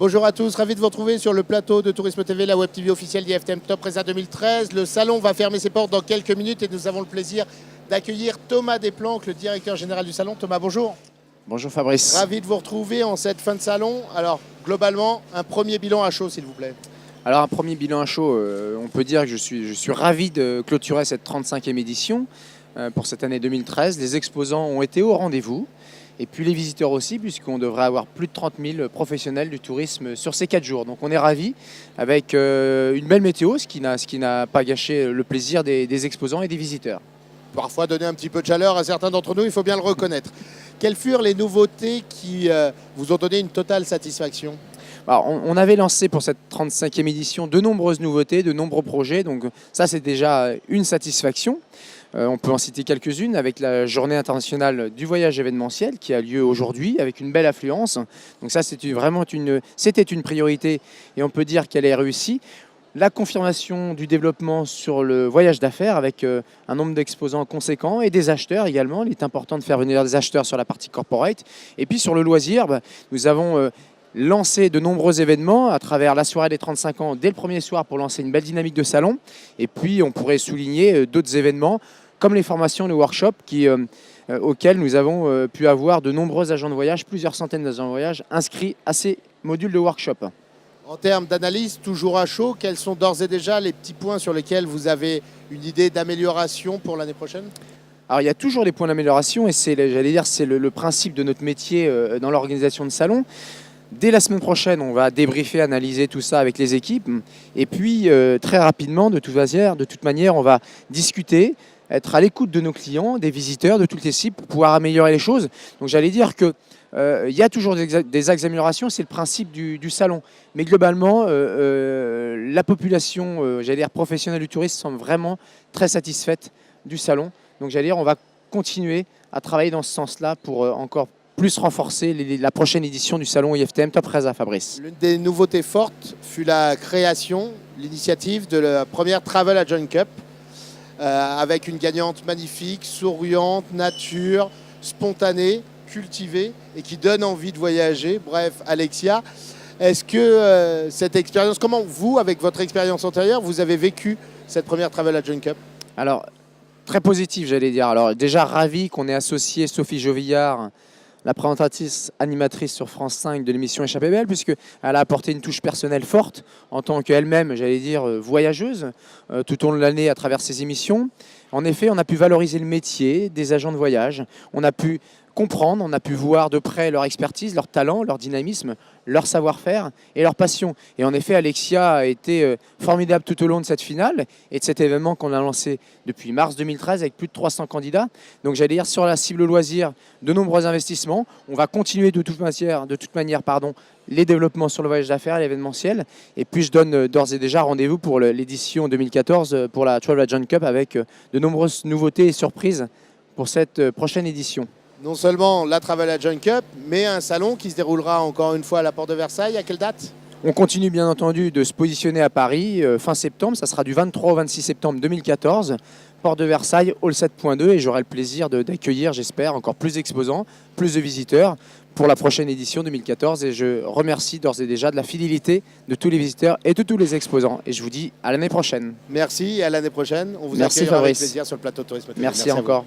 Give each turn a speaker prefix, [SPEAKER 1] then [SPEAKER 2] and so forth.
[SPEAKER 1] Bonjour à tous, ravi de vous retrouver sur le plateau de Tourisme TV, la web TV officielle d'IFTM Top Resa 2013. Le salon va fermer ses portes dans quelques minutes et nous avons le plaisir d'accueillir Thomas Desplanques, le directeur général du salon. Thomas, bonjour.
[SPEAKER 2] Bonjour Fabrice.
[SPEAKER 1] Ravi de vous retrouver en cette fin de salon. Alors, globalement, un premier bilan à chaud, s'il vous plaît.
[SPEAKER 2] Alors, un premier bilan à chaud, on peut dire que je suis ravi de clôturer cette 35e édition pour cette année 2013. Les exposants ont été au rendez-vous. Et puis les visiteurs aussi, puisqu'on devrait avoir plus de 30 000 professionnels du tourisme sur ces 4 jours. Donc on est ravis avec une belle météo, ce qui n'a pas gâché le plaisir des exposants et des visiteurs.
[SPEAKER 1] Parfois donner un petit peu de chaleur à certains d'entre nous, il faut bien le reconnaître. Quelles furent les nouveautés qui vous ont donné une totale satisfaction ?
[SPEAKER 2] Alors, on avait lancé pour cette 35e édition de nombreuses nouveautés, de nombreux projets. Donc ça, c'est déjà une satisfaction. On peut en citer quelques-unes avec la journée internationale du voyage événementiel qui a lieu aujourd'hui avec une belle affluence. Donc ça, c'était une priorité et on peut dire qu'elle est réussie. La confirmation du développement sur le voyage d'affaires avec un nombre d'exposants conséquent et des acheteurs également. Il est important de faire venir des acheteurs sur la partie corporate. Et puis sur le loisir, nous avons lancé de nombreux événements à travers la soirée des 35 ans dès le premier soir pour lancer une belle dynamique de salon. Et puis on pourrait souligner d'autres événements comme les formations, les workshops auxquels nous avons pu avoir de nombreux agents de voyage, plusieurs centaines d'agents de voyage inscrits à ces modules de workshop.
[SPEAKER 1] En termes d'analyse, toujours à chaud, quels sont d'ores et déjà les petits points sur lesquels vous avez une idée d'amélioration pour l'année prochaine ?
[SPEAKER 2] Alors il y a toujours des points d'amélioration et c'est le principe de notre métier dans l'organisation de salons. Dès la semaine prochaine, on va débriefer, analyser tout ça avec les équipes. Et puis, très rapidement, de toute manière, on va discuter, être à l'écoute de nos clients, des visiteurs, de toutes les cibles pour pouvoir améliorer les choses. Donc, j'allais dire qu'il y a toujours des axes d'amélioration, c'est le principe du salon. Mais globalement, la population, professionnelle du tourisme semble vraiment très satisfaite du salon. Donc, on va continuer à travailler dans ce sens-là pour encore plus renforcer la prochaine édition du salon IFTM Top Resa, Fabrice.
[SPEAKER 1] L'une des nouveautés fortes fut la création, l'initiative de la première Travel Agent Cup avec une gagnante magnifique, souriante, nature, spontanée, cultivée et qui donne envie de voyager. Bref, Alexia, est-ce que cette expérience, comment vous, avec votre expérience antérieure, vous avez vécu cette première Travel Agent Cup ?
[SPEAKER 2] Alors, très positif, j'allais dire. Alors, déjà ravi qu'on ait associé Sophie Jovillard, la présentatrice animatrice sur France 5 de l'émission Échappée Belle, puisqu'elle a apporté une touche personnelle forte en tant qu'elle-même, voyageuse tout au long de l'année à travers ses émissions. En effet, on a pu valoriser le métier des agents de voyage, on a pu comprendre, on a pu voir de près leur expertise, leur talent, leur dynamisme, leur savoir-faire et leur passion. Et en effet, Alexia a été formidable tout au long de cette finale et de cet événement qu'on a lancé depuis mars 2013 avec plus de 300 candidats. Donc sur la cible loisir, de nombreux investissements. On va continuer de toute manière, les développements sur le voyage d'affaires, l'événementiel. Et puis je donne d'ores et déjà rendez-vous pour l'édition 2014 pour la Travel Agent Cup avec de nombreuses nouveautés et surprises pour cette prochaine édition.
[SPEAKER 1] Non seulement la Travel Agent Cup, mais un salon qui se déroulera encore une fois à la Porte de Versailles. À quelle date ?
[SPEAKER 2] On continue bien entendu de se positionner à Paris fin septembre. Ça sera du 23 au 26 septembre 2014. Porte de Versailles, Hall 7.2. Et j'aurai le plaisir d'accueillir, j'espère, encore plus d'exposants, plus de visiteurs pour la prochaine édition 2014. Et je remercie d'ores et déjà de la fidélité de tous les visiteurs et de tous les exposants. Et je vous dis à l'année prochaine.
[SPEAKER 1] Merci et à l'année prochaine. On vous
[SPEAKER 2] Merci
[SPEAKER 1] accueillera avec
[SPEAKER 2] Fabrice.
[SPEAKER 1] plaisir sur le plateau de Tourisme TV.
[SPEAKER 2] Merci encore.